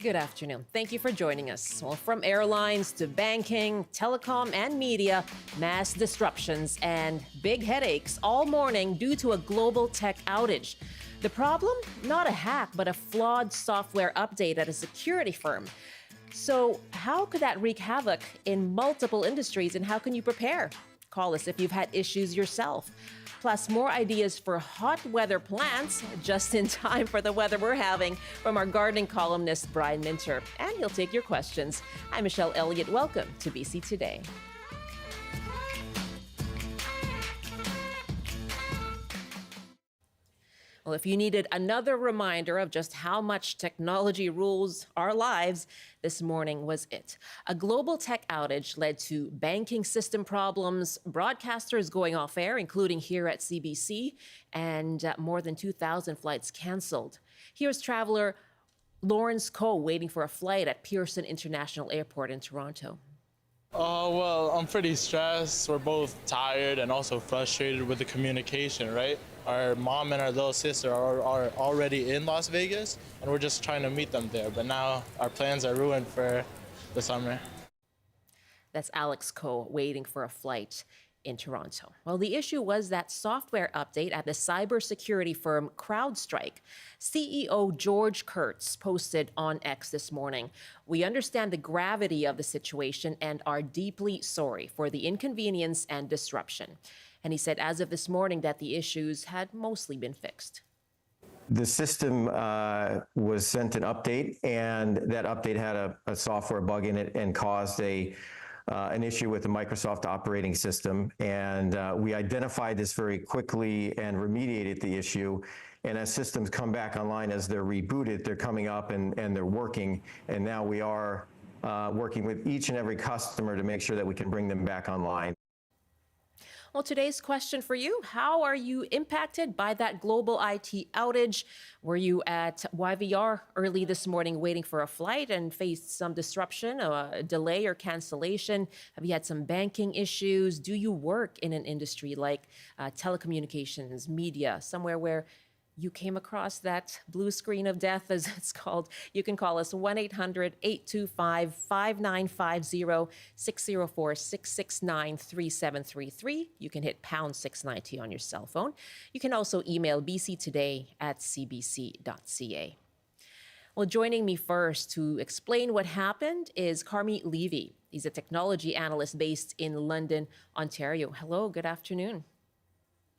Good afternoon. Thank you for joining us. Well, from airlines to banking, telecom, and media, mass disruptions and big headaches all morning due to a global tech outage. The problem? Not a hack, but a flawed software update at a security firm. So how could that wreak havoc in multiple industries, and how can you prepare? Call us if you've had issues yourself. Plus, more ideas for hot weather plants just in time for the weather we're having from our gardening columnist, Brian Minter. And he'll take your questions. I'm Michelle Elliott. Welcome to BC Today. Well, if you needed another reminder of just how much technology rules our lives, this morning was it. A global tech outage led to banking system problems, broadcasters going off air, including here at CBC, and more than 2,000 flights canceled. Here's traveler Lawrence Coe waiting for a flight at Pearson International Airport in Toronto. Well, I'm pretty stressed. We're both tired and also frustrated with the communication, right? Our mom and our little sister are already in Las Vegas, and we're just trying to meet them there. But now our plans are ruined for the summer. That's Alex Coe waiting for a flight in Toronto. Well, the issue was that software update at the cybersecurity firm CrowdStrike. CEO George Kurtz posted on X this morning, "We understand the gravity of the situation and are deeply sorry for the inconvenience and disruption." And he said as of this morning that the issues had mostly been fixed. The system was sent an update, and that update had a software bug in it and caused an issue with the Microsoft operating system. And we identified this very quickly and remediated the issue. And as systems come back online, as they're rebooted, they're coming up and they're working. And now we are working with each and every customer to make sure that we can bring them back online. Well, today's question for you: how are you impacted by that global IT outage? Were you at YVR early this morning waiting for a flight and faced some disruption, a delay or cancellation? Have you had some banking issues? Do you work in an industry like telecommunications, media, somewhere where you came across that blue screen of death, as it's called? You can call us 1-800-825-5950, 604-669-3733. You can hit pound 690 on your cell phone. You can also email bctoday@cbc.ca. Well, joining me first to explain what happened is Carmi Levy. He's a technology analyst based in London, Ontario. Hello, good afternoon.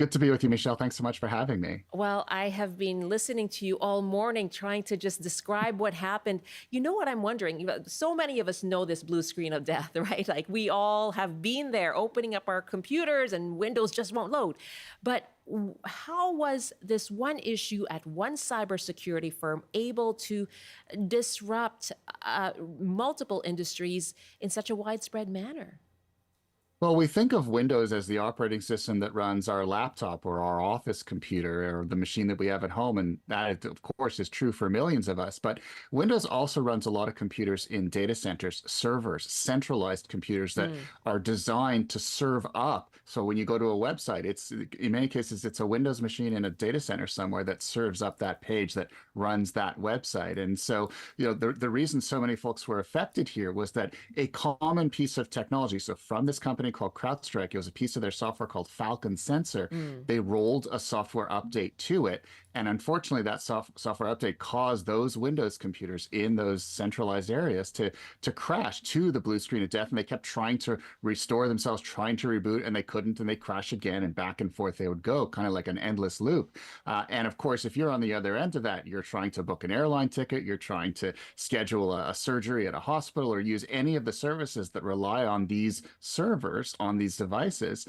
Good to be with you, Michelle. Thanks so much for having me. Well, I have been listening to you all morning trying to just describe what happened. You know what I'm wondering? So many of us know this blue screen of death, right? Like we all have been there, opening up our computers and Windows just won't load. But how was this one issue at one cybersecurity firm able to disrupt multiple industries in such a widespread manner? Well, we think of Windows as the operating system that runs our laptop or our office computer or the machine that we have at home. And that, of course, is true for millions of us. But Windows also runs a lot of computers in data centers, servers, centralized computers that are designed to serve up. So when you go to a website, it's in many cases, it's a Windows machine in a data center somewhere that serves up that page that runs that website. And so, the reason so many folks were affected here was that a common piece of technology, so from this company called CrowdStrike, it was a piece of their software called Falcon Sensor. They rolled a software update to it. And unfortunately, that software update caused those Windows computers in those centralized areas to crash to the blue screen of death. And they kept trying to restore themselves, trying to reboot, and they couldn't, and they crash again, and back and forth they would go, kind of like an endless loop. And of course, if you're on the other end of that, you're trying to book an airline ticket, you're trying to schedule a surgery at a hospital, or use any of the services that rely on these servers, on these devices,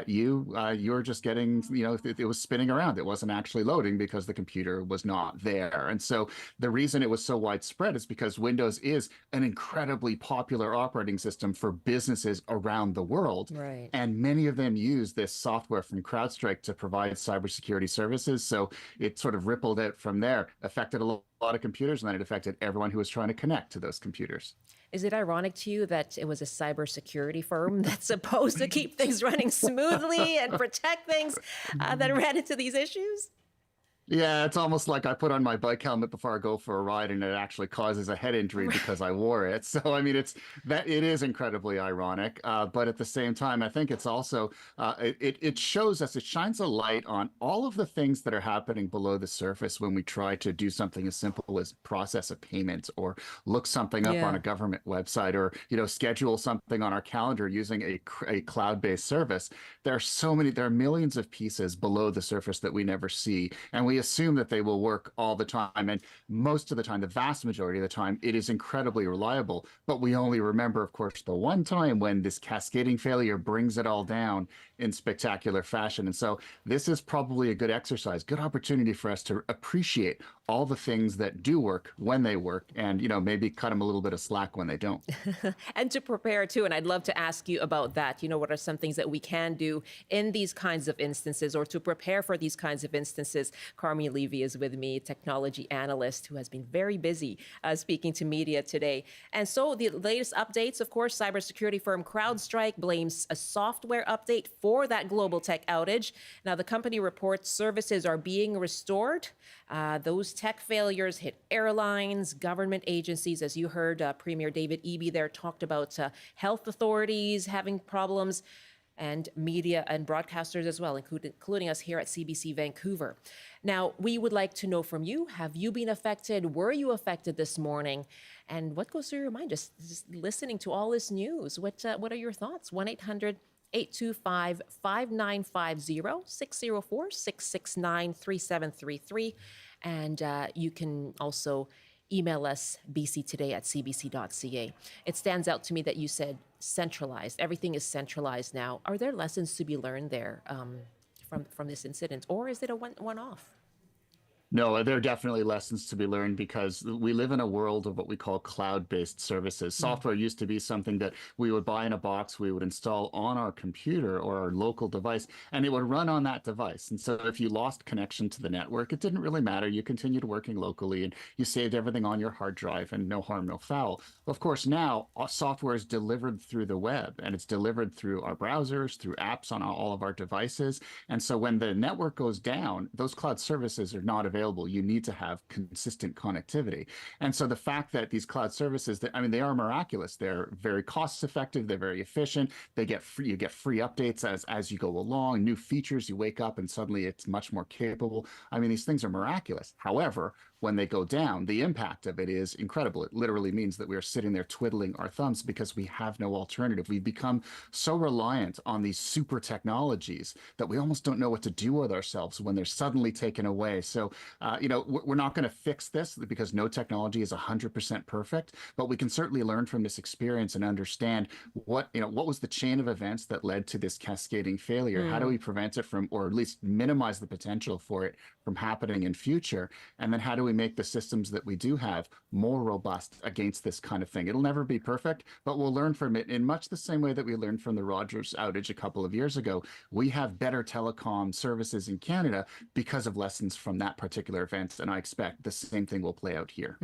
you're just getting, it was spinning around. It wasn't actually loading because the computer was not there. And so the reason it was so widespread is because Windows is an incredibly popular operating system for businesses around the world. Right. And many of them use this software from CrowdStrike to provide cybersecurity services. So it sort of rippled out from there, affected a lot of computers, and then it affected everyone who was trying to connect to those computers. Is it ironic to you that it was a cybersecurity firm that's supposed to keep things running smoothly and protect things that ran into these issues? Yeah, it's almost like I put on my bike helmet before I go for a ride, and it actually causes a head injury because I wore it. So, I mean, it is incredibly ironic. But at the same time, I think it's also it shows us, it shines a light on all of the things that are happening below the surface when we try to do something as simple as process a payment or look something up on Yeah. a government website or schedule something on our calendar using a cloud-based service. There are millions of pieces below the surface that we never see, and we assume that they will work all the time. And most of the time, the vast majority of the time, it is incredibly reliable. But we only remember, of course, the one time when this cascading failure brings it all down in spectacular fashion. And so this is probably a good exercise, good opportunity for us to appreciate all the things that do work when they work, and maybe cut them a little bit of slack when they don't. And to prepare too, and I'd love to ask you about that. What are some things that we can do in these kinds of instances or to prepare for these kinds of instances? Carmi Levy is with me, technology analyst who has been very busy speaking to media today. And so the latest updates, of course, cybersecurity firm CrowdStrike blames a software update for that global tech outage. Now, the company reports services are being restored. Those tech failures hit airlines, government agencies, as you heard Premier David Eby there talked about health authorities having problems, and media and broadcasters as well, including us here at CBC Vancouver. Now, we would like to know from you, have you been affected? Were you affected this morning? And what goes through your mind just listening to all this news? What are your thoughts? 1-800-825-5950, 604-669-3733. And you can also email us bctoday@cbc.ca. It stands out to me that you said centralized. Everything is centralized now. Are there lessons to be learned there from this incident, or is it a one-off? No, there are definitely lessons to be learned because we live in a world of what we call cloud-based services. Software used to be something that we would buy in a box, we would install on our computer or our local device, and it would run on that device. And so if you lost connection to the network, it didn't really matter. You continued working locally and you saved everything on your hard drive, and no harm, no foul. Of course, now software is delivered through the web, and it's delivered through our browsers, through apps on all of our devices. And so when the network goes down, those cloud services are not available. You need to have consistent connectivity. And so the fact that these cloud services, they are miraculous. They're very cost effective. They're very efficient. You get free updates as you go along, new features. You wake up and suddenly it's much more capable. These things are miraculous. However, when they go down, the impact of it is incredible. It literally means that we are sitting there twiddling our thumbs because we have no alternative. We've become so reliant on these super technologies that we almost don't know what to do with ourselves when they're suddenly taken away. So, we're not going to fix this because no technology is 100% perfect, but we can certainly learn from this experience and understand what was the chain of events that led to this cascading failure. How do we prevent it from, or at least minimize the potential for it from happening in future? And then how do we make the systems that we do have more robust against this kind of thing? It'll never be perfect, but we'll learn from it in much the same way that we learned from the Rogers outage a couple of years ago. We have better telecom services in Canada because of lessons from that particular event, and I expect the same thing will play out here.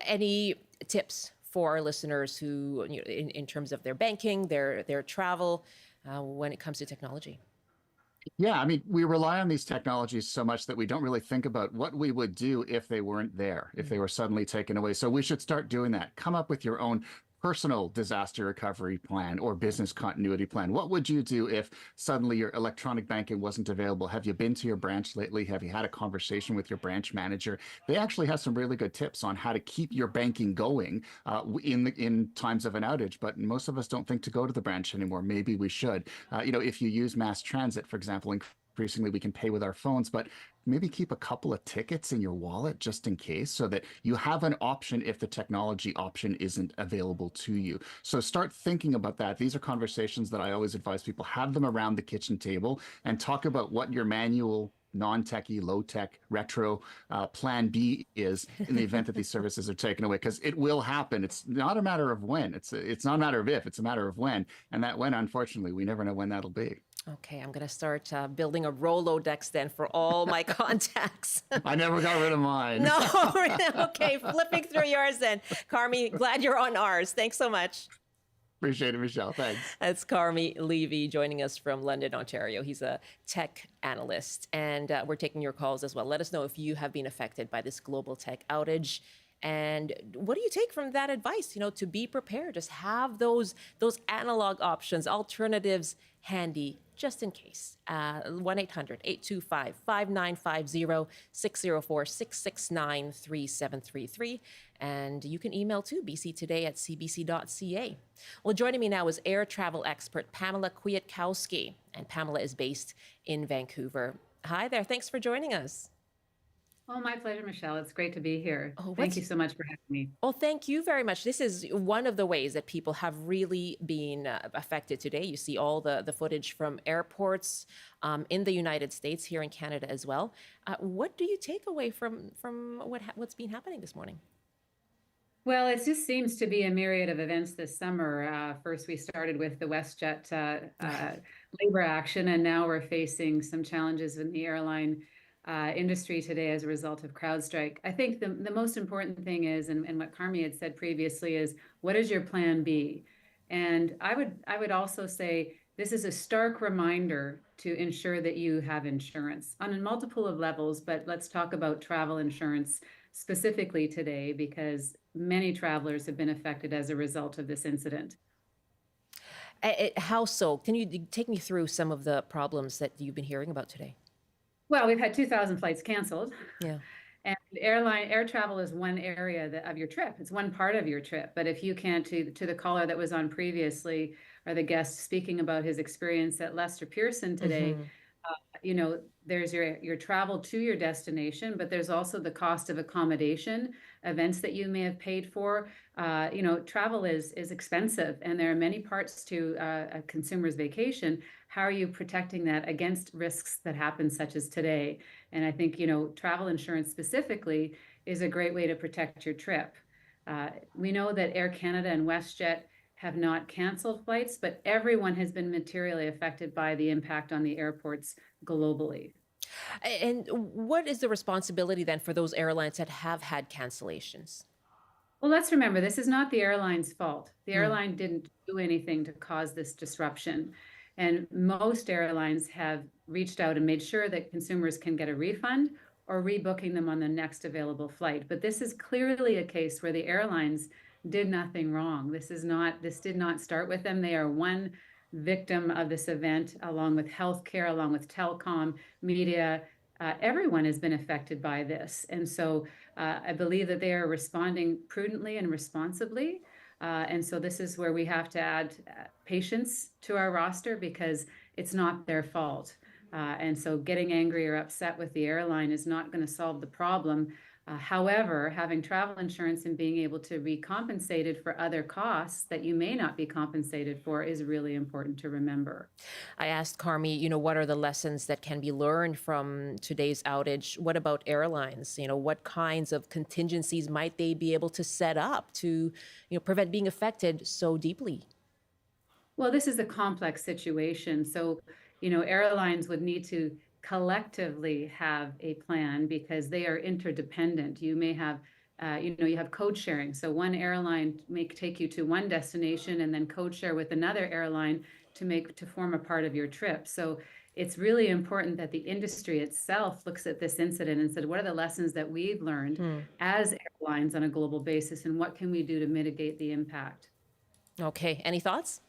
Any tips for our listeners who, in terms of their banking, their travel, when it comes to technology? Yeah, we rely on these technologies so much that we don't really think about what we would do if they weren't there, if they were suddenly taken away. So we should start doing that. Come up with your own personal disaster recovery plan or business continuity plan. What would you do if suddenly your electronic banking wasn't available? Have you been to your branch lately? Have you had a conversation with your branch manager? They actually have some really good tips on how to keep your banking going in times of an outage, but most of us don't think to go to the branch anymore. Maybe we should. If you use mass transit, for example, increasingly we can pay with our phones, but maybe keep a couple of tickets in your wallet just in case, so that you have an option if the technology option isn't available to you. So start thinking about that. These are conversations that I always advise people, have them around the kitchen table and talk about what your manual, non-techie, low-tech, retro plan B is in the event that these services are taken away, because it will happen. It's not a matter of when. It's not a matter of if, it's a matter of when. And that when, unfortunately, we never know when that'll be. Okay, I'm going to start building a Rolodex then for all my contacts. I never got rid of mine. No, okay, flipping through yours then. Carmi, glad you're on ours. Thanks so much. Appreciate it, Michelle. Thanks. That's Carmi Levy joining us from London, Ontario. He's a tech analyst, and we're taking your calls as well. Let us know if you have been affected by this global tech outage. And what do you take from that advice? To be prepared, just have those analog options, alternatives handy, just in case. 1-800-825-5950, 604-669-3733. And you can email too, bctoday@cbc.ca. Well, joining me now is air travel expert Pamela Kwiatkowski. And Pamela is based in Vancouver. Hi there. Thanks for joining us. Oh, my pleasure, Michelle. It's great to be here. Oh, Thank you so much for having me. Well, thank you very much. This is one of the ways that people have really been affected today. You see all the footage from airports in the United States, here in Canada as well. What do you take away from what's been happening this morning? Well, it just seems to be a myriad of events this summer. First, we started with the WestJet labor action, and now we're facing some challenges in the airline industry today as a result of CrowdStrike. I think the most important thing is, and what Carmi had said previously, is what is your plan B? And I would also say this is a stark reminder to ensure that you have insurance on multiple of levels, but let's talk about travel insurance specifically today, because many travelers have been affected as a result of this incident. How so? Can you take me through some of the problems that you've been hearing about today? Well, we've had 2,000 flights canceled. Yeah. And air travel is one area of your trip. It's one part of your trip. But if you can't, to the caller that was on previously, or the guest speaking about his experience at Lester Pearson today, there's your travel to your destination, but there's also the cost of accommodation, events that you may have paid for. Travel is expensive, and there are many parts to a consumer's vacation. How are you protecting that against risks that happen, such as today? And I think, travel insurance specifically is a great way to protect your trip. We know that Air Canada and WestJet have not canceled flights, but everyone has been materially affected by the impact on the airports globally. And what is the responsibility then for those airlines that have had cancellations? Well, let's remember, this is not the airline's fault. The airline didn't do anything to cause this disruption. And most airlines have reached out and made sure that consumers can get a refund or rebooking them on the next available flight. But this is clearly a case where the airlines did nothing wrong. This did not start with them. They are one victim of this event, along with healthcare, along with telecom, media. Everyone has been affected by this. And so I believe that they are responding prudently and responsibly. And so this is where we have to add patience to our roster, because it's not their fault. And so getting angry or upset with the airline is not going to solve the problem. However, having travel insurance and being able to be compensated for other costs that you may not be compensated for is really important to remember. I asked Carmi, what are the lessons that can be learned from today's outage? What about airlines? What kinds of contingencies might they be able to set up to, prevent being affected so deeply? Well, this is a complex situation. So, airlines would need to collectively have a plan, because they are interdependent. You may have, you have code sharing. So one airline may take you to one destination and then code share with another airline to form a part of your trip. So it's really important that the industry itself looks at this incident and said, what are the lessons that we've learned as airlines on a global basis, and what can we do to mitigate the impact? Okay. Any thoughts?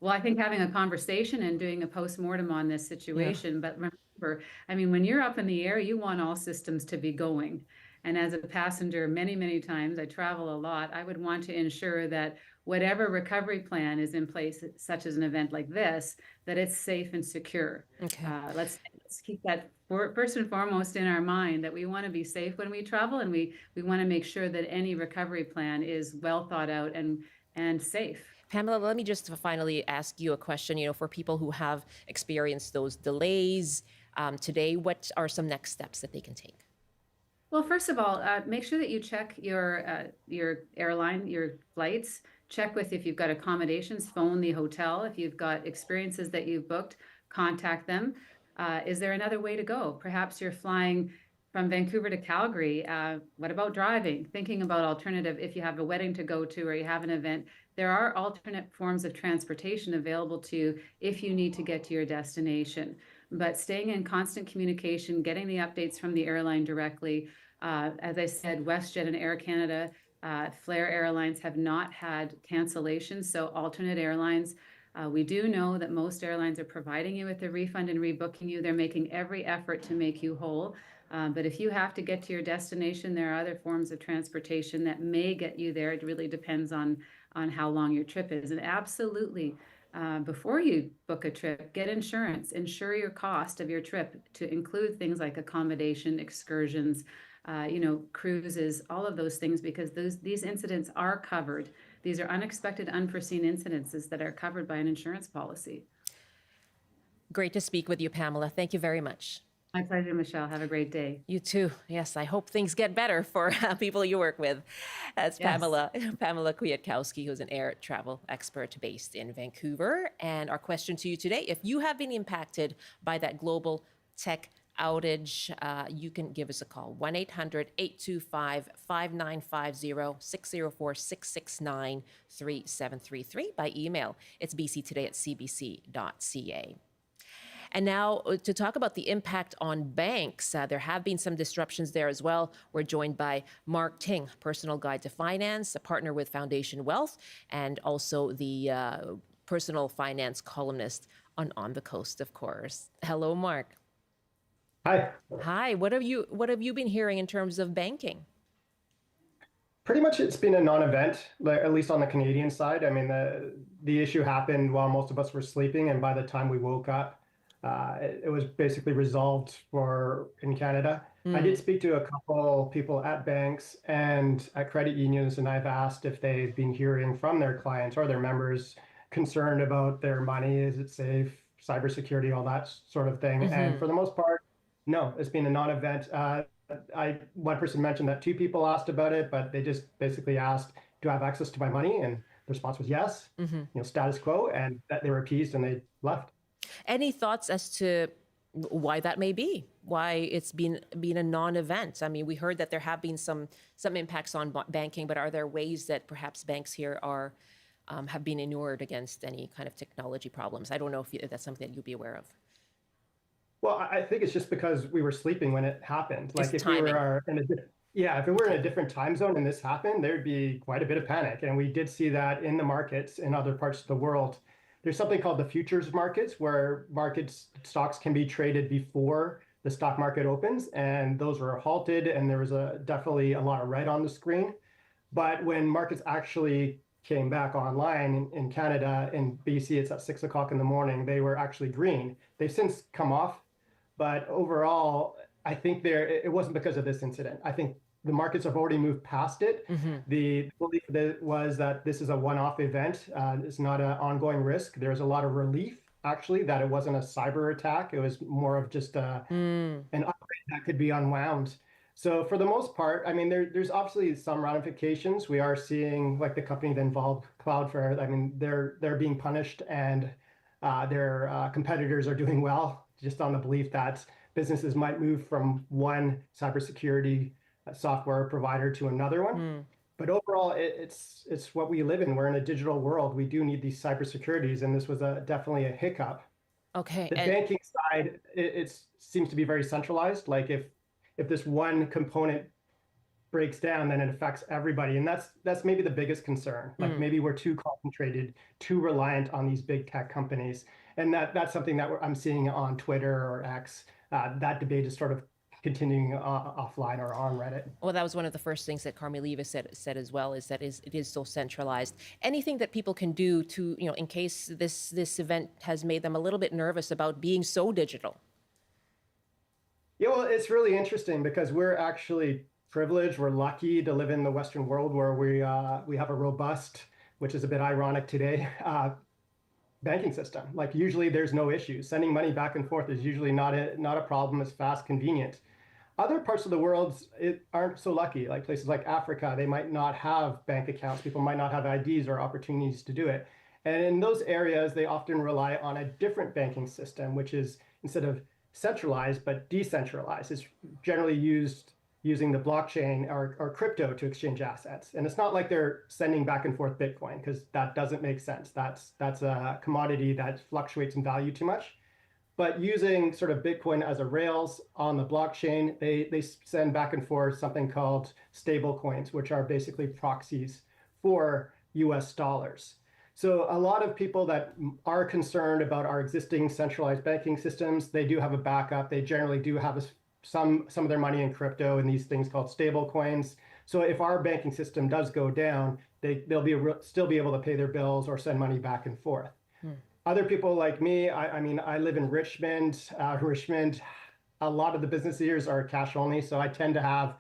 Well, I think having a conversation and doing a postmortem on this situation, but remember, when you're up in the air, you want all systems to be going. And as a passenger, many, many times, I travel a lot, I would want to ensure that whatever recovery plan is in place, such as an event like this, that it's safe and secure. Okay. Let's keep that first and foremost in our mind, that we want to be safe when we travel, and we want to make sure that any recovery plan is well thought out and safe. Pamela, let me just finally ask you a question. For people who have experienced those delays today, what are some next steps that they can take? Well, first of all, make sure that you check your airline, your flights. Check if you've got accommodations, phone the hotel. If you've got experiences that you've booked, contact them. Is there another way to go? Perhaps you're flying from Vancouver to Calgary. What about driving? Thinking about alternative, if you have a wedding to go to or you have an event there are alternate forms of transportation available to you if you need to get to your destination. But staying in constant communication, getting the updates from the airline directly. As I said, WestJet and Air Canada, Flair Airlines have not had cancellations, so alternate airlines. We do know that most airlines are providing you with a refund and rebooking you. They're making every effort to make you whole. But if you have to get to your destination, there are other forms of transportation that may get you there. It really depends on how long your trip is. And absolutely, before you book a trip, get insurance. Insure your cost of your trip to include things like accommodation, excursions, cruises, all of those things, because these incidents are covered. These are unexpected, unforeseen incidences that are covered by an insurance policy. Great to speak with you, Pamela. Thank you very much. My pleasure, Michelle. Have a great day. You too. Yes, I hope things get better for people you work with. That's Yes. Pamela Kwiatkowski, who's an air travel expert based in Vancouver. And our question to you today, if you have been impacted by that global tech outage, you can give us a call, 1-800-825-5950, 604-669-3733 by email. It's bctoday@cbc.ca. And now to talk about the impact on banks, there have been some disruptions there as well. We're joined by Mark Ting, Personal Guide to Finance, a partner with Foundation Wealth, and also the personal finance columnist on the Coast, of course. Hello, Mark. Hi. Hi. What have you been hearing in terms of banking? Pretty much it's been a non-event, at least on the Canadian side. I mean, the issue happened while most of us were sleeping, and by the time we woke up, it was basically resolved in Canada. I did speak to a couple people at banks and at credit unions, and I've asked if they've been hearing from their clients or their members concerned about their money. Is it safe? Cybersecurity, all that sort of thing. And for the most part, no, it's been a non-event. One person mentioned that two people asked about it, but they just basically asked, "Do I have access to my money?" And the response was yes, status quo, and that they were appeased and they left. Any thoughts as to why that may be? Why it's been a non-event? I mean, we heard that there have been some impacts on banking, but are there ways that perhaps banks here have been inured against any kind of technology problems? I don't know if that's something that you'd be aware of. Well, I think it's just because we were sleeping when it happened. Just Like if timing. we were if it were in a different time zone and this happened, there'd be quite a bit of panic. And we did see that in the markets in other parts of the world. There's something called the futures markets where stocks can be traded before the stock market opens, and those were halted, and there was definitely a lot of red on the screen. But when markets actually came back online in Canada, in BC, it's at 6 o'clock in the morning, they were actually green. They've since come off, but overall, I think it wasn't because of this incident. I think the markets have already moved past it. The belief was that this is a one-off event. It's not an ongoing risk. There's a lot of relief, actually, that it wasn't a cyber attack. It was more of just an upgrade that could be unwound. So for the most part, I mean, there's obviously some ramifications. We are seeing, like the company that involved Cloudflare, I mean, they're being punished, and their competitors are doing well, just on the belief that businesses might move from one cybersecurity software provider to another one. But overall, it's what we live in. We're in a digital world. We do need these cybersecurities, and this was definitely a hiccup. Okay. The banking side, it seems to be very centralized. Like if this one component breaks down, then it affects everybody, and that's maybe the biggest concern. Like maybe we're too concentrated, too reliant on these big tech companies, and that's something that I'm seeing on Twitter or X. That debate is sort of continuing offline or on Reddit. Well, that was one of the first things that Carmelita said as well, is that it is so centralized. Anything that people can do to, in case this event has made them a little bit nervous about being so digital? Yeah, well, it's really interesting because we're actually privileged. We're lucky to live in the Western world where we have a robust, which is a bit ironic today, banking system. Like usually there's no issues. Sending money back and forth is usually not a problem. It's fast, convenient. Other parts of the world aren't so lucky. Like places like Africa, they might not have bank accounts. People might not have IDs or opportunities to do it. And in those areas, they often rely on a different banking system, which is instead of centralized, but decentralized. It's generally used using the blockchain or crypto to exchange assets. And it's not like they're sending back and forth Bitcoin, because that doesn't make sense. That's a commodity that fluctuates in value too much. But using sort of Bitcoin as a rails on the blockchain, they send back and forth something called stable coins, which are basically proxies for US dollars. So a lot of people that are concerned about our existing centralized banking systems, they do have a backup. They generally do have some of their money in crypto and these things called stable coins. So if our banking system does go down, they'll still be able to pay their bills or send money back and forth. Other people like me, I mean, I live in Richmond. Richmond, a lot of the business leaders are cash only, so I tend to have,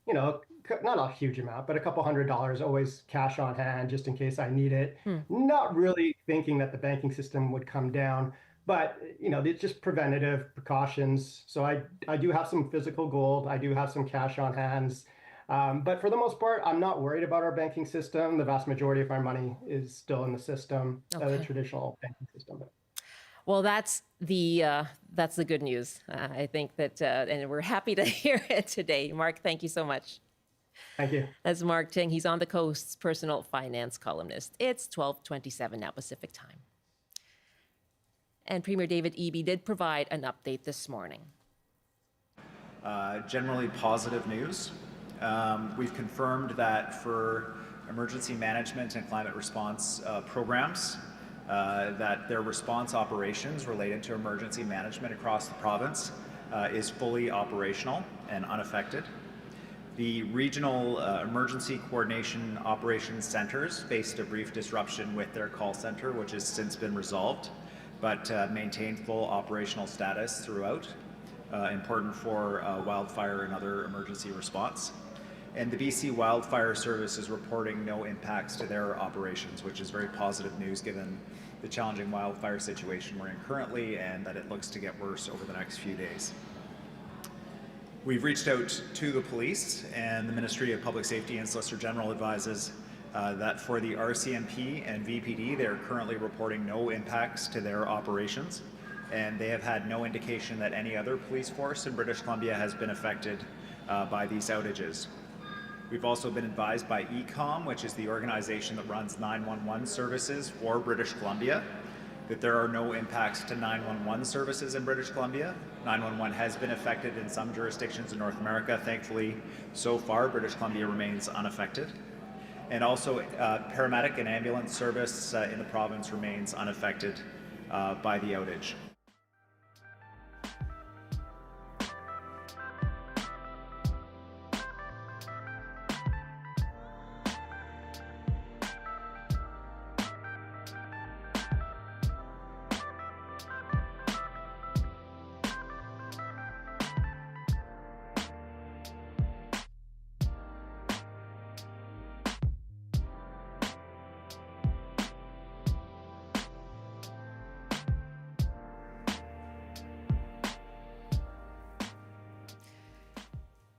you know, not a huge amount, but a couple $100 always cash on hand just in case I need it. Not really thinking that the banking system would come down, but you know, it's just preventative precautions. So I do have some physical gold. I do have some cash on hands. But for the most part, I'm not worried about our banking system. The vast majority of our money is still in the system, the traditional banking system. Well, that's the good news. I think that, and we're happy to hear it today. Mark, thank you so much. Thank you. That's Mark Ting. He's on the Coast's personal finance columnist. It's 12:27 now Pacific time. And Premier David Eby did provide an update this morning. Generally positive news. We've confirmed that for emergency management and climate response programs, that their response operations related to emergency management across the province is fully operational and unaffected. The regional emergency coordination operations centers faced a brief disruption with their call center, which has since been resolved, but maintained full operational status throughout, important for wildfire and other emergency response. And the BC Wildfire Service is reporting no impacts to their operations, which is very positive news given the challenging wildfire situation we're in currently and that it looks to get worse over the next few days. We've reached out to the police, and the Ministry of Public Safety and Solicitor General advises that for the RCMP and VPD, they are currently reporting no impacts to their operations, and they have had no indication that any other police force in British Columbia has been affected by these outages. We've also been advised by ECOM, which is the organization that runs 911 services for British Columbia, that there are no impacts to 911 services in British Columbia. 911 has been affected in some jurisdictions in North America. Thankfully, so far, British Columbia remains unaffected. And also, paramedic and ambulance service in the province remains unaffected by the outage.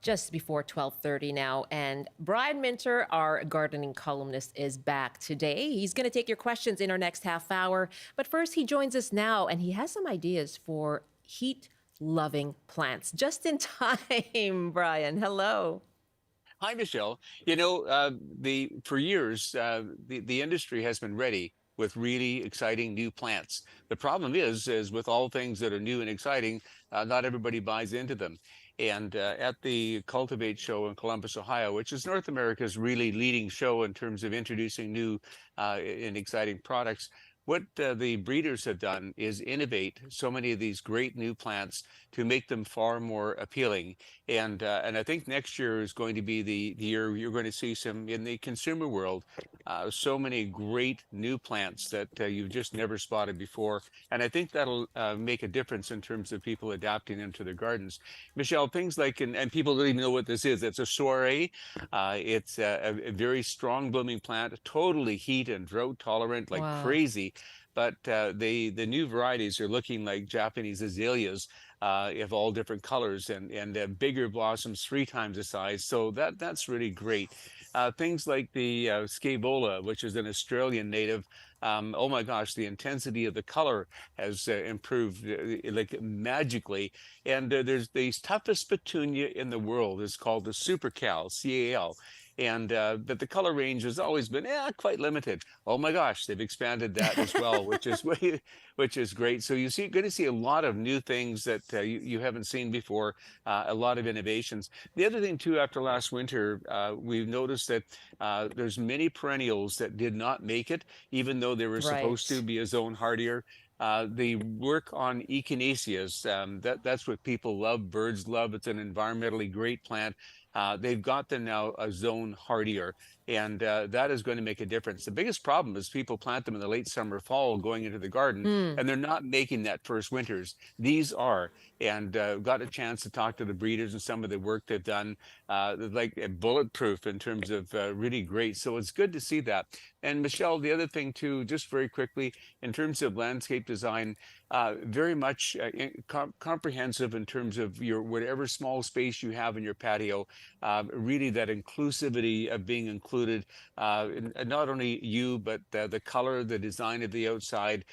Just before 12:30 now, and Brian Minter, our gardening columnist, is back today. He's going to take your questions in our next half hour, but first he joins us now, and he has some ideas for heat-loving plants. Just in time, Brian. Hello. Hi, Michelle. You know, for years, the industry has been ready with really exciting new plants. The problem is with all things that are new and exciting, not everybody buys into them. And at the Cultivate show in Columbus, Ohio, which is North America's really leading show in terms of introducing new and exciting products, what the breeders have done is innovate so many of these great new plants to make them far more appealing. And I think next year is going to be the year you're going to see some in the consumer world, so many great new plants that you've just never spotted before. And I think that'll make a difference in terms of people adapting them to their gardens. Michelle, things like, and people don't even know what this is. It's a soiree. It's a very strong blooming plant, totally heat and drought tolerant, like crazy. But the new varieties are looking like Japanese azaleas of all different colors and bigger blossoms 3 times the size. So that's really great. things like the scaevola, which is an Australian native. Oh my gosh, the intensity of the color has improved like magically. And there's the toughest petunia in the world is called the supercal, CAL. And but the color range has always been quite limited. Oh my gosh, they've expanded that as well, which is which is great. So you're going to see a lot of new things that you haven't seen before, a lot of innovations. The other thing too, after last winter, we've noticed that there's many perennials that did not make it, even though they were supposed to be a zone hardier. The work on echinaceas, that's what people love, birds love. It's an environmentally great plant. They've got them now a zone hardier, and that is going to make a difference. The biggest problem is people plant them in the late summer, fall, going into the garden, and they're not making that first winters. These are, and got a chance to talk to the breeders and some of the work they've done, like bulletproof in terms of really great. So it's good to see that. And Michelle, the other thing too, just very quickly, in terms of landscape design, very much comprehensive in terms of your whatever small space you have in your patio. Really, that inclusivity of being included, not only you, but the color, the design of the outside,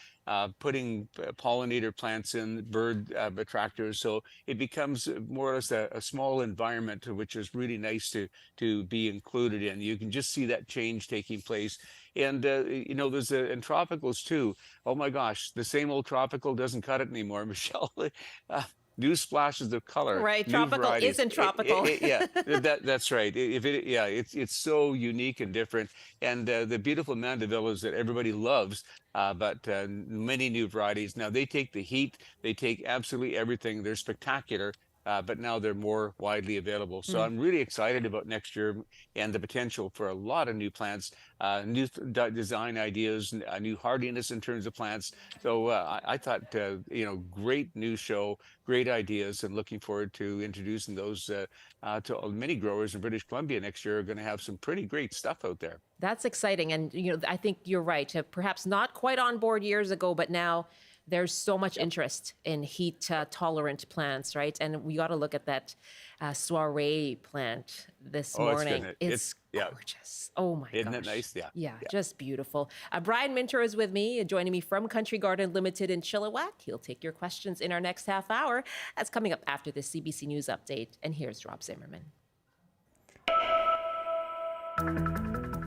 putting pollinator plants in, bird attractors. So it becomes more or less a small environment, which is really nice to be included in. You can just see that change taking place. And, you know, there's in tropicals too. Oh my gosh, the same old tropical doesn't cut it anymore, Michelle. New splashes of color. Right, new tropical varieties. isn't tropical. That's right. It's so unique and different. And the beautiful mandevillas that everybody loves, but many new varieties. Now they take the heat, they take absolutely everything. They're spectacular. But now they're more widely available. So I'm really excited about next year and the potential for a lot of new plants, new design ideas, new hardiness in terms of plants. So I thought, you know, great new show, great ideas, and looking forward to introducing those to many growers in British Columbia next year. Are going to have some pretty great stuff out there. That's exciting. And, you know, I think you're right. Perhaps not quite on board years ago, but now there's so much interest in heat tolerant plants, right? And we got to look at that soiree plant this morning. It's gorgeous. Oh my gosh. Isn't it nice? Yeah, just beautiful. Brian Minter is with me, joining me from Country Garden Limited in Chilliwack. He'll take your questions in our next half hour. That's coming up after the CBC News update. And here's Rob Zimmerman.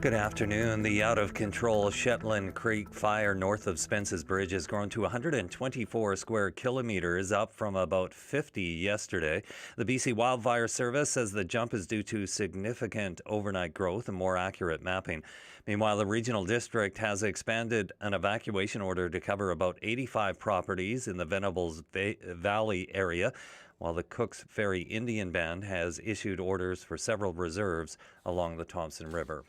Good afternoon. The out-of-control Shetland Creek fire north of Spence's Bridge has grown to 124 square kilometers, up from about 50 yesterday. The BC Wildfire Service says the jump is due to significant overnight growth and more accurate mapping. Meanwhile, the regional district has expanded an evacuation order to cover about 85 properties in the Venables Valley area, while the Cooks Ferry Indian Band has issued orders for several reserves along the Thompson River.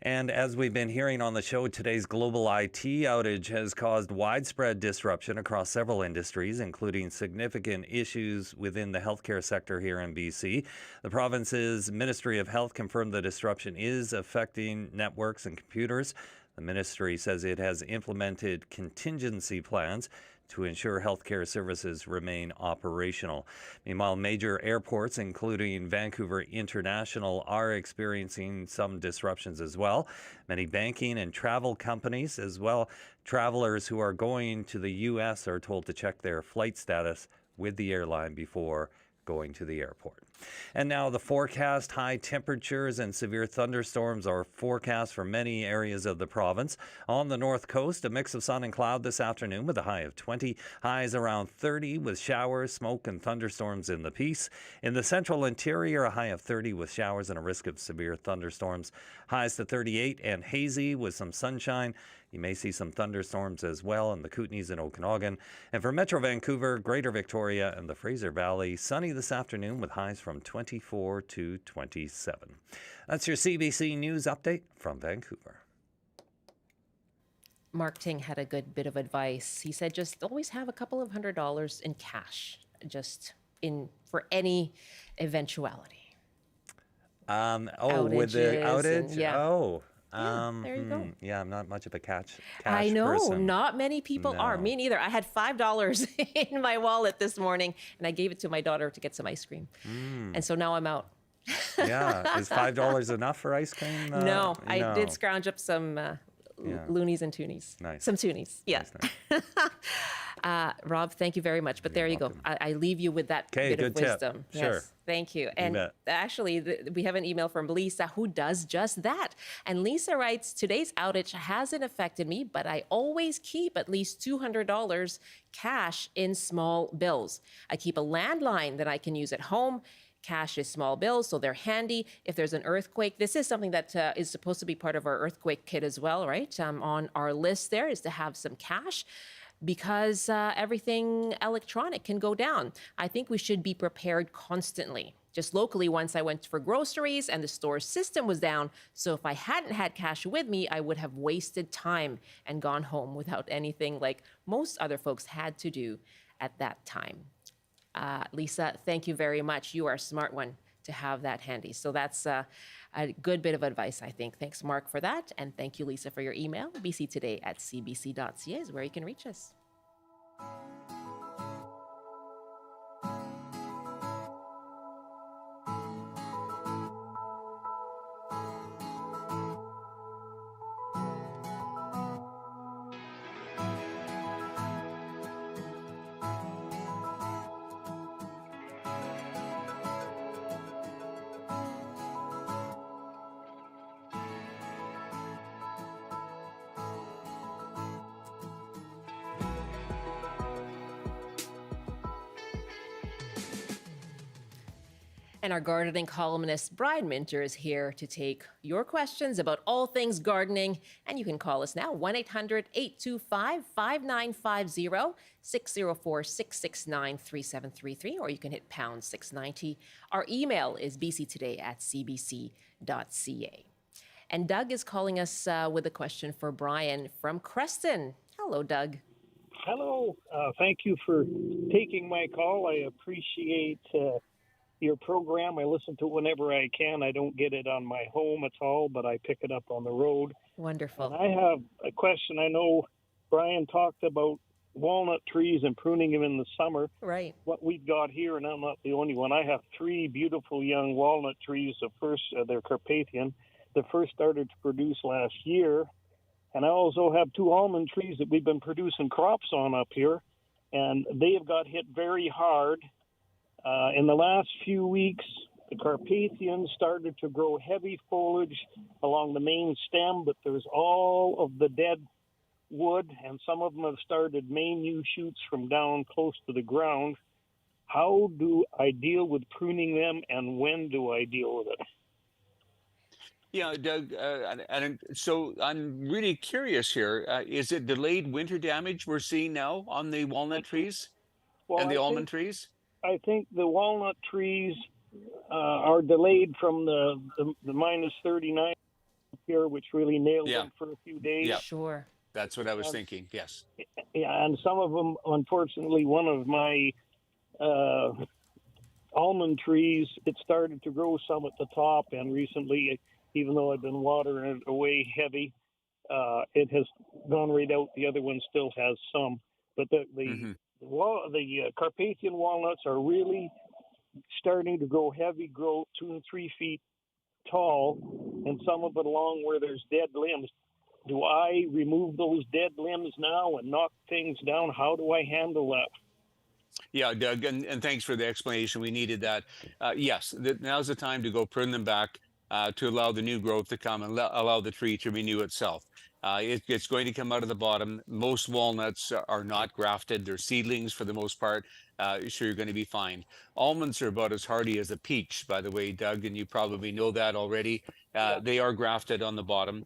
And as we've been hearing on the show, today's global IT outage has caused widespread disruption across several industries, including significant issues within the healthcare sector here in BC. The province's Ministry of Health confirmed the disruption is affecting networks and computers. The ministry says it has implemented contingency plans to ensure healthcare services remain operational. Meanwhile, major airports, including Vancouver International, are experiencing some disruptions as well. Many banking and travel companies, as well, travelers who are going to the U.S. are told to check their flight status with the airline before going to the airport. And now the forecast: high temperatures and severe thunderstorms are forecast for many areas of the province. On the north coast, a mix of sun and cloud this afternoon with a high of 20, highs around 30 with showers, smoke and thunderstorms in the Peace. In the central interior, a high of 30 with showers and a risk of severe thunderstorms. Highs to 38 and hazy with some sunshine. You may see some thunderstorms as well in the Kootenays and Okanagan. And for Metro Vancouver, Greater Victoria and the Fraser Valley, sunny this afternoon with highs from 24 to 27. That's your CBC News update from Vancouver. Mark Ting had a good bit of advice. He said just always have a couple of $100 in cash, just for any eventuality. With the outage? There you go. Yeah, I'm not much of a cash I know, person. not many people are. Me neither. I had $5 in my wallet this morning, and I gave it to my daughter to get some ice cream. And so now I'm out. Yeah. Is $5 enough for ice cream? No, I did No. scrounge up some Yeah. loonies and toonies. Nice. Some toonies, yeah. Nice. Rob, thank you very much. But there you go. welcome. I leave you with that 'Kay, bit of good tip. wisdom. Sure. Yes, thank you. And bet. actually, we have an email from Lisa who does just that. And Lisa writes, today's outage hasn't affected me, but I always keep at least $200 cash in small bills. I keep a landline that I can use at home. Cash is small bills, so they're handy if there's an earthquake. This is something that is supposed to be part of our earthquake kit as well, right? On our list there is to have some cash because everything electronic can go down. I think we should be prepared constantly. Just locally, once I went for groceries and the store system was down, so if I hadn't had cash with me, I would have wasted time and gone home without anything like most other folks had to do at that time. Lisa, thank you very much. You are a smart one to have that handy. So that's a good bit of advice, I think. Thanks, Mark, for that. And thank you, Lisa, for your email. bctoday@cbc.ca is where you can reach us. And our gardening columnist, Brian Minter, is here to take your questions about all things gardening. And you can call us now, 1-800-825-5950, 604-669-3733, or you can hit pound 690. Our email is bctoday@cbc.ca. And Doug is calling us with a question for Brian from Creston. Hello, Doug. Hello. Thank you for taking my call. I appreciate your program. I listen to it whenever I can. I don't get it on my home at all, but I pick it up on the road. Wonderful. And I have a question. I know Brian talked about walnut trees and pruning them in the summer. Right. What we've got here, and I'm not the only one, I have 3 beautiful young walnut trees. The first, they're Carpathian. The first started to produce last year. And I also have 2 almond trees that we've been producing crops on up here. And they have got hit very hard. In the last few weeks, the Carpathians started to grow heavy foliage along the main stem, but there's all of the dead wood, and some of them have started main new shoots from down close to the ground. How do I deal with pruning them, and when do I deal with it? Yeah, Doug, and so I'm really curious here. Is it delayed winter damage we're seeing now on the walnut trees and the almond trees? I think the walnut trees are delayed from the minus 39 here, which really nailed them for a few days. Yeah, sure. That's what I was thinking. Yes. Yeah, and some of them, unfortunately, one of my almond trees, it started to grow some at the top, and recently, even though I've been watering it away heavy, it has gone right out. The other one still has some, but the Carpathian walnuts are really starting to grow heavy growth, 2 and 3 feet tall, and some of it along where there's dead limbs. Do I remove those dead limbs now and knock things down? How do I handle that? Yeah, Doug, and thanks for the explanation. We needed that. Yes, now's the time to go prune them back to allow the new growth to come and allow the tree to renew itself. It's going to come out of the bottom. Most walnuts are not grafted. They're seedlings for the most part. So you're going to be fine. Almonds are about as hardy as a peach, by the way, Doug, and you probably know that already. They are grafted on the bottom.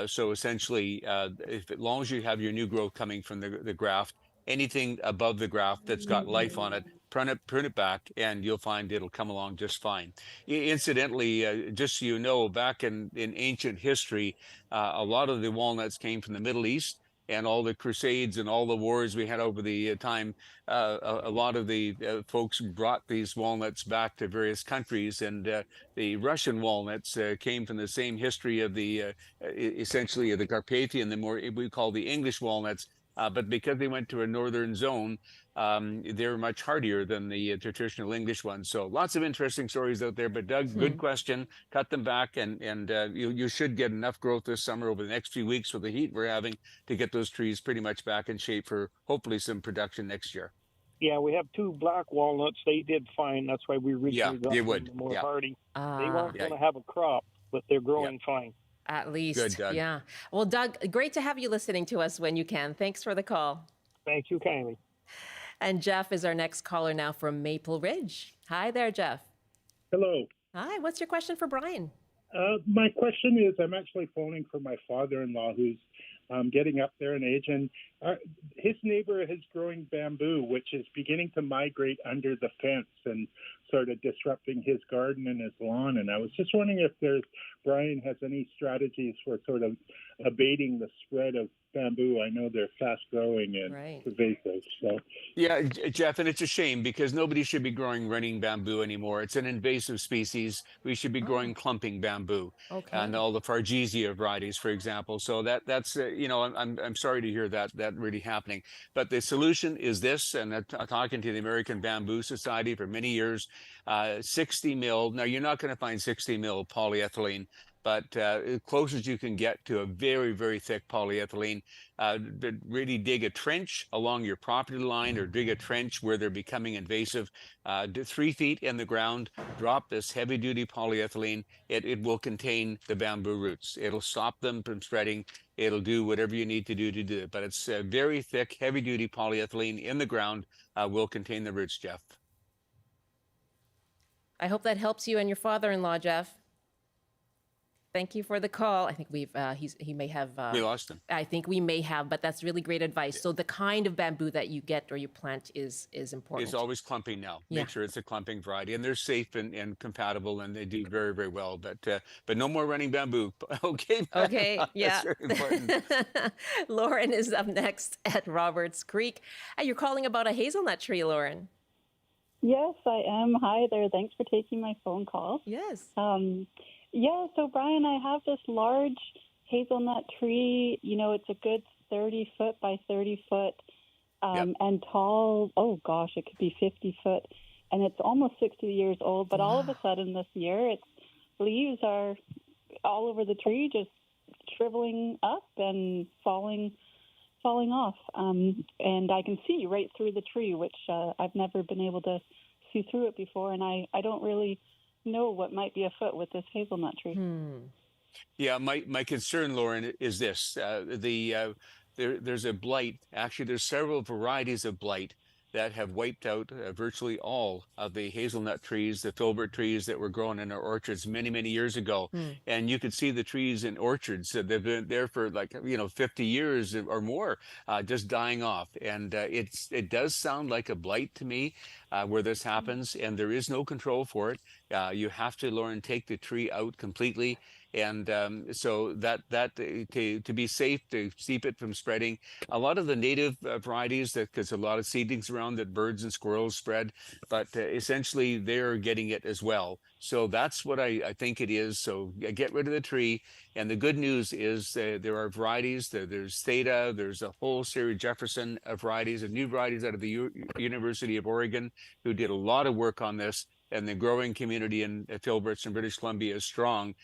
So essentially, as long as you have your new growth coming from the graft, anything above the graft that's got life on it, prune it back, and you'll find it'll come along just fine. Incidentally, just so you know, back in ancient history, a lot of the walnuts came from the Middle East, and all the crusades and all the wars we had over the time, a lot of the folks brought these walnuts back to various countries, and the Russian walnuts came from the same history of the essentially of the Carpathian, the more we call the English walnuts, But because they went to a northern zone, they're much hardier than the traditional English ones. So lots of interesting stories out there. But Doug, good question. Cut them back, and you should get enough growth this summer over the next few weeks with the heat we're having to get those trees pretty much back in shape for hopefully some production next year. Yeah, we have 2 black walnuts. They did fine. That's why we originally got they them would. more Yeah. hardy. They weren't Yeah. going to have a crop, but they're growing fine. At least. Good, Doug. Yeah. Well, Doug, great to have you listening to us when you can. Thanks for the call. Thank you kindly. And Jeff is our next caller now from Maple Ridge. Hi there, Jeff. Hello. Hi. What's your question for Brian? My question is, I'm actually phoning for my father-in-law who's getting up there in age, and his neighbor is growing bamboo, which is beginning to migrate under the fence and sort of disrupting his garden and his lawn. And I was just wondering if Brian has any strategies for sort of abating the spread of bamboo. I know they're fast growing and pervasive. So yeah, Jeff, and it's a shame because nobody should be growing running bamboo anymore. It's an invasive species. We should be growing clumping bamboo and all the Fargesia varieties, for example. So that's I'm sorry to hear that really happening. But the solution is this, and I'm talking to the American Bamboo Society for many years, 60 mil. Now, you're not going to find 60 mil polyethylene, but as close as you can get to a very, very thick polyethylene, really dig a trench along your property line or dig a trench where they're becoming invasive, 3 feet in the ground, drop this heavy duty polyethylene. It will contain the bamboo roots. It'll stop them from spreading. It'll do whatever you need to do it. But it's very thick, heavy duty polyethylene in the ground will contain the roots, Jeff. I hope that helps you and your father-in-law, Jeff. Thank you for the call. I think he may have. We lost him. I think we may have, but that's really great advice. So the kind of bamboo that you get or you plant is important. It's always clumping now. Make sure it's a clumping variety, and they're safe and compatible, and they do very, very well. But no more running bamboo. Okay. Okay. Yeah. That's very important. Lauren is up next at Roberts Creek. You're calling about a hazelnut tree, Lauren. Yes, I am. Hi there. Thanks for taking my phone call. Yes. Yeah, so Brian, I have this large hazelnut tree. It's a good 30 foot by 30 foot and tall. Oh, gosh, it could be 50 foot. And it's almost 60 years old. But all of a sudden this year, its leaves are all over the tree, just shriveling up and falling off. And I can see right through the tree, which I've never been able to see through it before. And I don't really know what might be afoot with this hazelnut tree. Yeah, my concern, Lauren, is this: there's a blight. Actually, there's several varieties of blight that have wiped out virtually all of the hazelnut trees, the filbert trees that were grown in our orchards many, many years ago. And you could see the trees in orchards that they've been there for 50 years or more, just dying off. And it does sound like a blight to me where this happens, and there is no control for it. You have to, Lauren, take the tree out completely. And so that to be safe, to keep it from spreading, a lot of the native varieties, because a lot of seedlings around that birds and squirrels spread, but essentially they're getting it as well. So that's what I think it is. So get rid of the tree. And the good news is there are varieties. There's Theta. There's a whole series, Jefferson, of varieties, of new varieties out of the University of Oregon, who did a lot of work on this. And the growing community in filberts in British Columbia is strong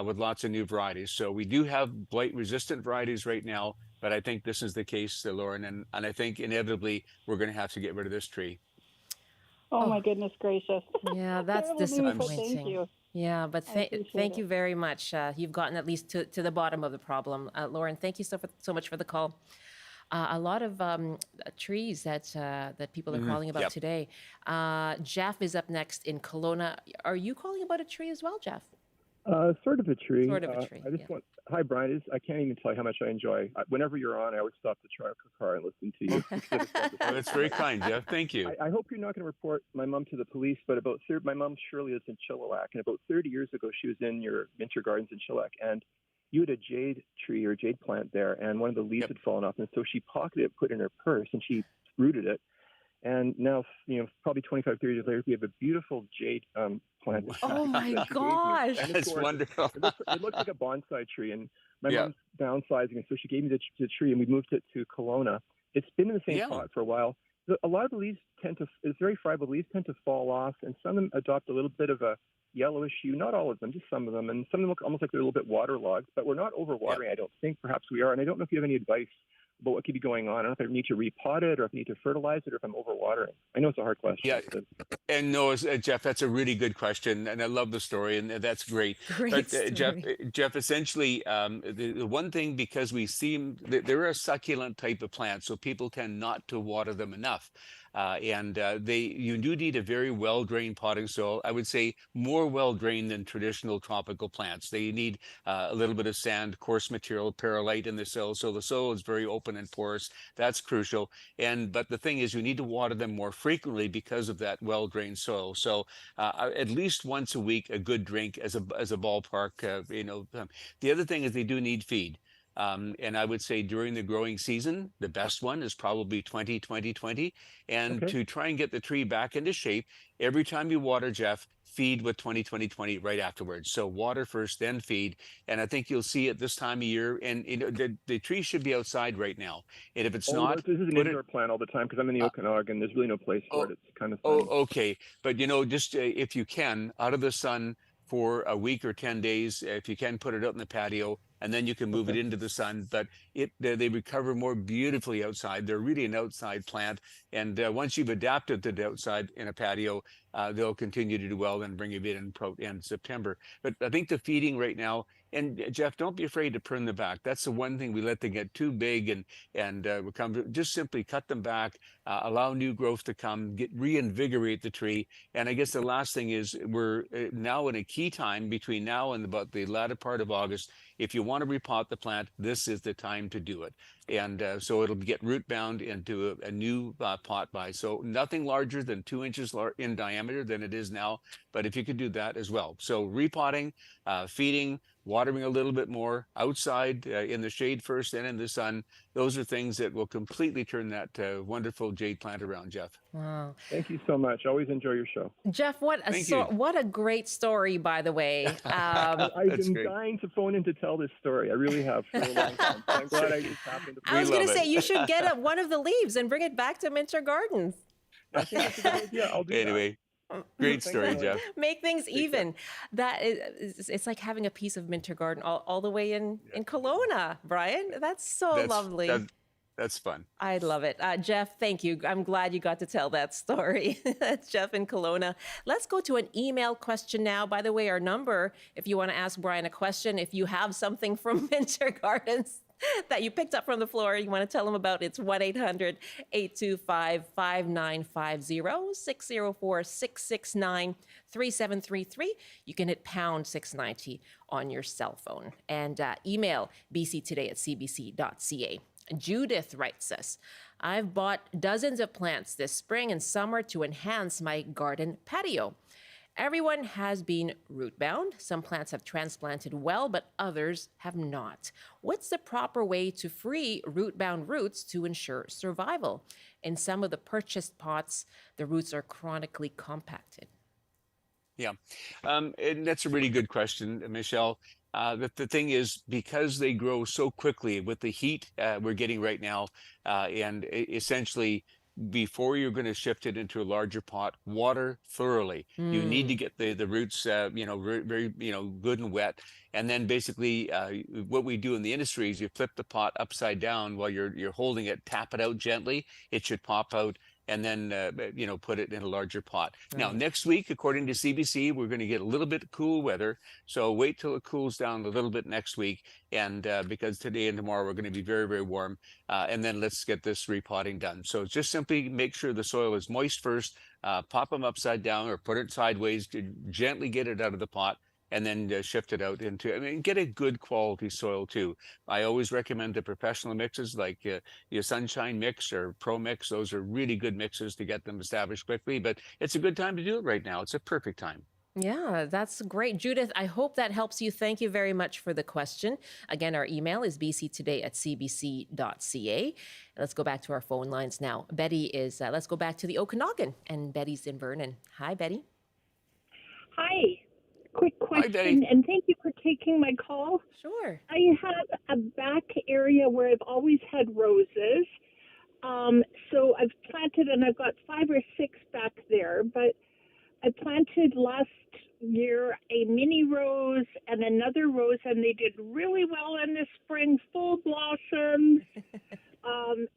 with lots of new varieties. So we do have blight-resistant varieties right now, but I think this is the case, Lauren, and I think inevitably we're going to have to get rid of this tree. Oh my goodness gracious. Yeah, that's Terrible news, but disappointing. thank you. Yeah, but thank you very much. You've gotten at least to the bottom of the problem. Lauren, thank you so much for the call. A lot of trees that people are calling about today. Jeff is up next in Kelowna. Are you calling about a tree as well, Jeff? Sort of a tree. Sort of a tree. I just want. Hi, Brian. I can't even tell you how much I enjoy. Whenever you're on, I always stop the truck or car and listen to you. Oh, that's very kind, Jeff. Thank you. I hope you're not going to report my mom to the police, but my mom Shirley is in Chilliwack, and about 30 years ago, she was in your winter gardens in Chilliwack, and you had a jade tree or jade plant there, and one of the leaves had fallen off, and so she pocketed it, put it in her purse, and she rooted it. And now, probably 25, 30 years later, we have a beautiful jade plant. Oh my gosh. That's wonderful. It looks like a bonsai tree, and my mom's downsizing, and so she gave me the tree, and we moved it to Kelowna. It's been in the same Yeah. pot for a while. A lot of the leaves it's very friable. The leaves tend to fall off, and some of them adopt a little bit of a yellowish hue. Not all of them, just some of them. And some of them look almost like they're a little bit waterlogged, but we're not overwatering, I don't think. Perhaps we are. And I don't know if you have any advice about what could be going on. I don't know if I need to repot it or if I need to fertilize it or if I'm overwatering. I know it's a hard question. Yeah. And no, Jeff, that's a really good question, and I love the story, and that's great. Great But Jeff, essentially, the one thing, because they're a succulent type of plant, so people tend not to water them enough. You do need a very well-drained potting soil. I would say more well-drained than traditional tropical plants. They need a little bit of sand, coarse material, perlite in the soil, so the soil is very open and porous. That's crucial. But the thing is, you need to water them more frequently because of that well-drained soil. So at least once a week, a good drink as a ballpark. The other thing is they do need feed. And I would say during the growing season, the best one is probably 20-20-20. And to try and get the tree back into shape, every time you water, Jeff, feed with 20-20-20 right afterwards. So water first, then feed. And I think you'll see it this time of year. And the tree should be outside right now. And if it's not, this is an indoor plant all the time because I'm in the Okanagan. There's really no place for it. It's kind of funny. Okay. But just if you can, out of the sun for a week or 10 days, if you can, put it out in the patio, and then you can move it into the sun. But they recover more beautifully outside. They're really an outside plant. And once you've adapted to the outside in a patio, they'll continue to do well, then bring you in September. But I think the feeding right now, and Jeff, don't be afraid to prune them back. That's the one thing we let them get too big and just simply cut them back, allow new growth to come, reinvigorate the tree. And I guess the last thing is we're now in a key time between now and about the latter part of August. If you want to repot the plant, this is the time to do it. And so it'll get root bound into a new pot so nothing larger than 2 inches in diameter than it is now. But if you could do that as well. So repotting, feeding, watering a little bit more outside in the shade first, then in the sun. Those are things that will completely turn that wonderful jade plant around, Jeff. Wow. Thank you so much. Always enjoy your show. Jeff, what a great story, by the way. I've been dying to phone in to tell this story. I really have for a long time. I'm glad I just happened to. I was going to say, you should get one of the leaves and bring it back to Minter Gardens. I think that's a good idea. I'll do that. Great story, Jeff. Make things even. It's like having a piece of Minter Garden all the way in Kelowna, Brian. That's lovely. That's fun. I love it. Jeff, thank you. I'm glad you got to tell that story. That's Jeff in Kelowna. Let's go to an email question now. By the way, our number, if you want to ask Brian a question, if you have something from Minter Gardens that you picked up from the floor, you want to tell them about, it's 1-800-825-5950, 604-669-3733. You can hit pound 690 on your cell phone. And email bctoday@cbc.ca. Judith writes us, I've bought dozens of plants this spring and summer to enhance my garden patio. Everyone has been root bound. Some plants have transplanted well, but others have not. What's the proper way to free root bound roots to ensure survival? In some of the purchased pots, the roots are chronically compacted. Yeah, and that's a really good question, Michelle. The thing is, because they grow so quickly with the heat we're getting right now, and essentially before you're going to shift it into a larger pot, water thoroughly. You need to get the roots, very, good and wet. And then basically what we do in the industry is you flip the pot upside down while you're holding it, tap it out gently. It should pop out. And then, put it in a larger pot. Right. Now, next week, according to CBC, we're going to get a little bit cool weather. So wait till it cools down a little bit next week. And because today and tomorrow, we're going to be very, very warm. And then let's get this repotting done. So just simply make sure the soil is moist first, pop them upside down or put it sideways to gently get it out of the pot. And then shift it out get a good quality soil too. I always recommend the professional mixes like your Sunshine Mix or Pro Mix. Those are really good mixes to get them established quickly, but it's a good time to do it right now. It's a perfect time. Yeah, that's great. Judith, I hope that helps you. Thank you very much for the question. Again, our email is bctoday@cbc.ca. Let's go back to our phone lines now. Let's go back to the Okanagan, and Betty's in Vernon. Hi, Betty. Hi. Quick question, Hi, and thank you for taking my call. Sure. I have a back area where I've always had roses. So I've planted, and I've got 5 or 6 back there, but I planted last year a mini rose and another rose, and they did really well in the spring, full blossoms.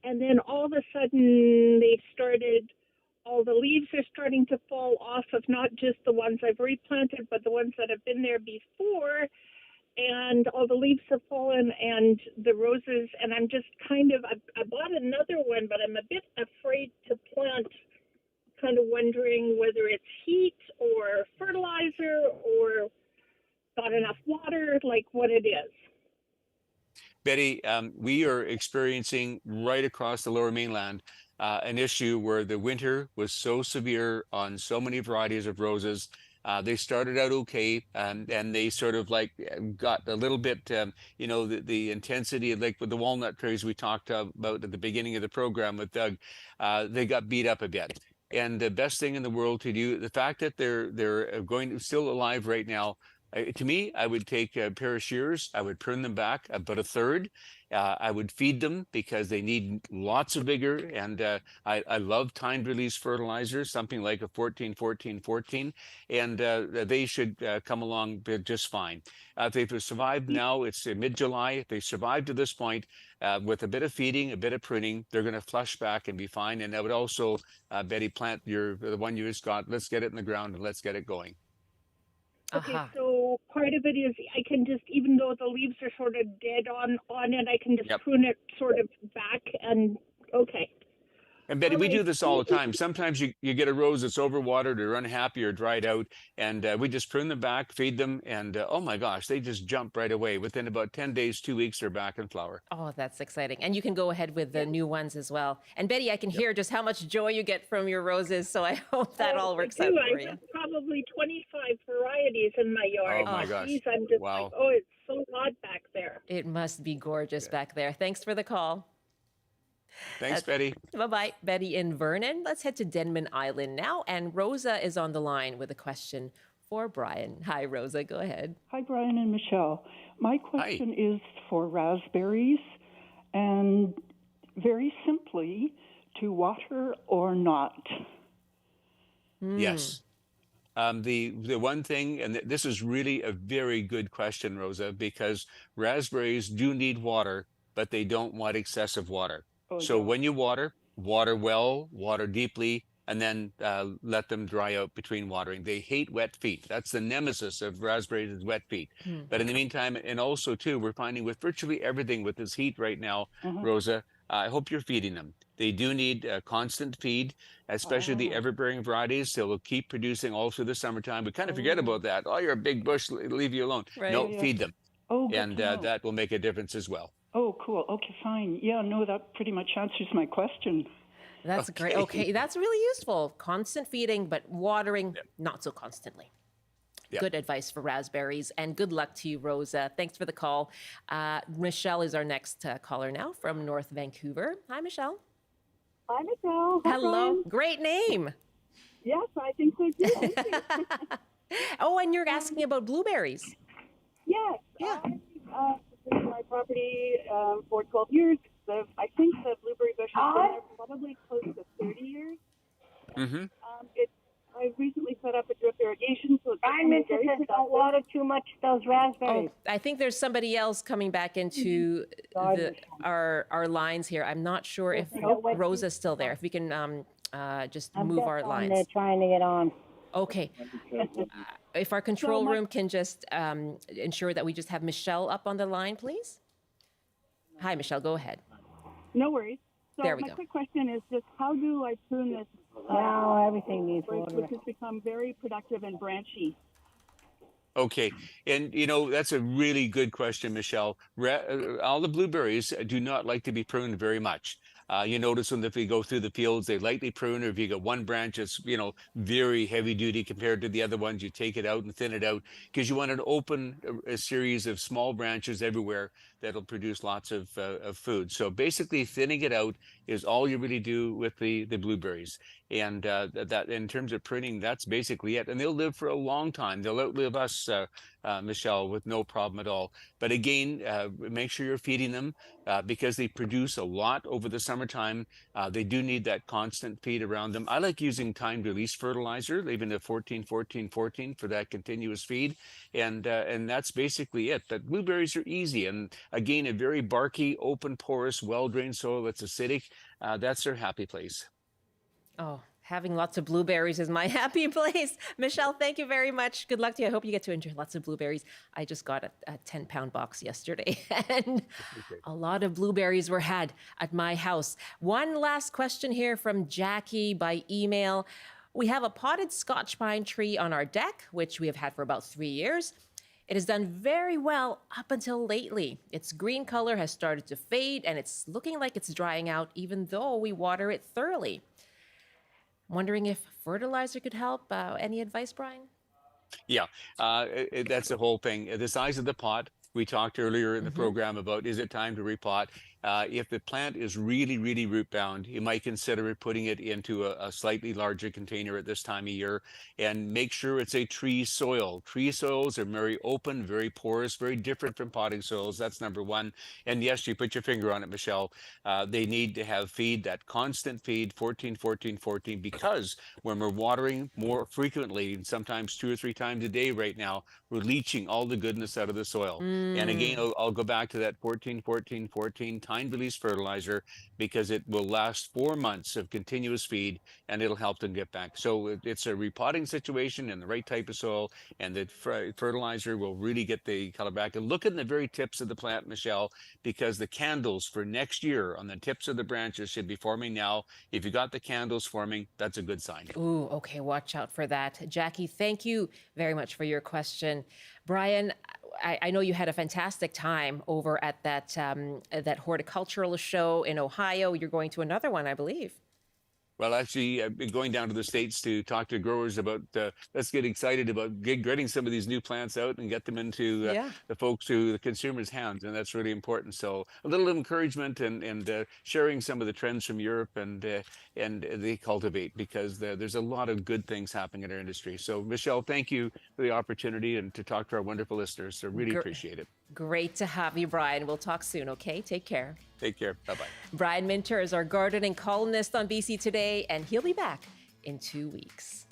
And then all of a sudden all the leaves are starting to fall off of not just the ones I've replanted, but the ones that have been there before. And all the leaves have fallen and the roses, and I'm just I bought another one, but I'm a bit afraid to plant, kind of wondering whether it's heat or fertilizer or not enough water, like what it is. Betty, we are experiencing right across the Lower Mainland an issue where the winter was so severe on so many varieties of roses. They started out okay, and they sort of like got a little bit, the intensity, like with the walnut trees we talked about at the beginning of the program with Doug, they got beat up a bit. And the best thing in the world to do, the fact that they're still alive right now, to me, I would take a pair of shears, I would prune them back about a third. I would feed them because they need lots of vigor. And I love timed release fertilizers, something like a 14-14-14, and they should come along just fine. If they've survived now, it's mid-July. If they survive to this point, with a bit of feeding, a bit of pruning, they're going to flush back and be fine. And I would also, Betty, plant the one you just got. Let's get it in the ground and let's get it going. Okay, so part of it is I can just, even though the leaves are sort of dead on it, I can just prune it sort of back and, okay. And Betty, we do this all the time. Sometimes you get a rose that's overwatered or unhappy or dried out, and we just prune them back, feed them, and oh my gosh, they just jump right away. Within about 10 days, 2 weeks, they're back in flower. Oh, that's exciting. And you can go ahead with the new ones as well. And Betty, I can hear just how much joy you get from your roses, so I hope that all works out for you. I have probably 25 varieties in my yard. Oh my gosh. I'm just like, it's so hot back there. It must be gorgeous back there. Thanks for the call. Thanks, Betty. Bye-bye. Betty in Vernon. Let's head to Denman Island now. And Rosa is on the line with a question for Brian. Hi, Rosa. Go ahead. Hi, Brian and Michelle. My question is for raspberries, and very simply, to water or not? Yes. The one thing, and this is really a very good question, Rosa, because raspberries do need water, but they don't want excessive water. So when you water well, water deeply, and then let them dry out between watering. They hate wet feet. That's the nemesis of raspberries is wet feet. But in the meantime, and also too, we're finding with virtually everything with this heat right now, Rosa, I hope you're feeding them. They do need constant feed, especially the ever-bearing varieties. So they'll keep producing all through the summertime. We kind of forget about that. Oh, you're a big bush, leave you alone. Right. No, feed them. And good to know. that will make a difference as well. Oh, cool. Okay, fine. Yeah, no, that pretty much answers my question. That's great. Okay, that's really useful. Constant feeding, but watering not so constantly. Good advice for raspberries, and good luck to you, Rosa. Thanks for the call. Michelle is our next caller now from North Vancouver. Hi, Michelle. Hi, Michelle. Hi, hello. Brian. Great name. Yes, I think so too. Thank you. Oh, and you're asking about blueberries. Yes. Yeah. This is my property for 12 years. I think the blueberry bush has been there for probably close to 30 years. I recently set up a drip irrigation, so it's don't water too much those raspberries. Oh, I think there's somebody else coming back into our lines here. I'm not sure if Rosa's still there. If we can just move our lines. They're trying to get on. Okay. If our control room can just ensure that we just have Michelle up on the line, please. Hi, Michelle. Go ahead. No worries. So there we my go. quick question is just how do I prune this? Now everything needs water. Which has become very productive and branchy. Okay. And, that's a really good question, Michelle. All the blueberries do not like to be pruned very much. You notice when if we go through the fields, they lightly prune, or if you got one branch that's, very heavy duty compared to the other ones, you take it out and thin it out because you want to open a series of small branches everywhere that'll produce lots of food. So basically thinning it out is all you really do with the blueberries. And that in terms of pruning, that's basically it. And they'll live for a long time. They'll outlive us Michelle, with no problem at all. But again, make sure you're feeding them because they produce a lot over the summertime. They do need that constant feed around them. I like using timed release fertilizer, leaving it 14, 14, 14 for that continuous feed. And that's basically it. But blueberries are easy. And again, a very barky, open, porous, well-drained soil that's acidic, that's their happy place. Oh, having lots of blueberries is my happy place. Michelle, thank you very much. Good luck to you. I hope you get to enjoy lots of blueberries. I just got a 10-pound box yesterday, and a lot of blueberries were had at my house. One last question here from Jackie by email. We have a potted Scotch pine tree on our deck, which we have had for about 3 years. It has done very well up until lately. Its green color has started to fade, and it's looking like it's drying out even though we water it thoroughly. Wondering if fertilizer could help. Any advice, Brian? Yeah, that's the whole thing. The size of the pot. We talked earlier in the program about, is it time to repot? If the plant is really, really root bound, you might consider putting it into a slightly larger container at this time of year, and make sure it's a tree soil. Tree soils are very open, very porous, very different from potting soils. That's number one. And yes, you put your finger on it, Michelle. They need to have feed, that constant feed, 14, 14, 14, because when we're watering more frequently, sometimes 2 or 3 times a day right now, we're leaching all the goodness out of the soil. And again, I'll go back to that 14, 14, 14 timed release fertilizer, because it will last 4 months of continuous feed, and it'll help them get back. So it's a repotting situation in the right type of soil, and the fertilizer will really get the color back. And look at the very tips of the plant, Michelle, because the candles for next year on the tips of the branches should be forming now. If you got the candles forming, that's a good sign. Ooh, okay, watch out for that. Jackie, thank you very much for your question. Brian, I know you had a fantastic time over at that horticultural show in Ohio. You're going to another one, I believe. Well, actually, I've been going down to the States to talk to growers about, let's get excited about getting some of these new plants out and get them into the folks, to the consumers' hands. And that's really important. So a little encouragement and sharing some of the trends from Europe and they cultivate, because there's a lot of good things happening in our industry. So Michelle, thank you for the opportunity and to talk to our wonderful listeners. So really appreciate it. Great to have you, Brian. We'll talk soon, okay? Take care. Take care. Bye-bye. Brian Minter is our gardening columnist on BC Today, and he'll be back in 2 weeks.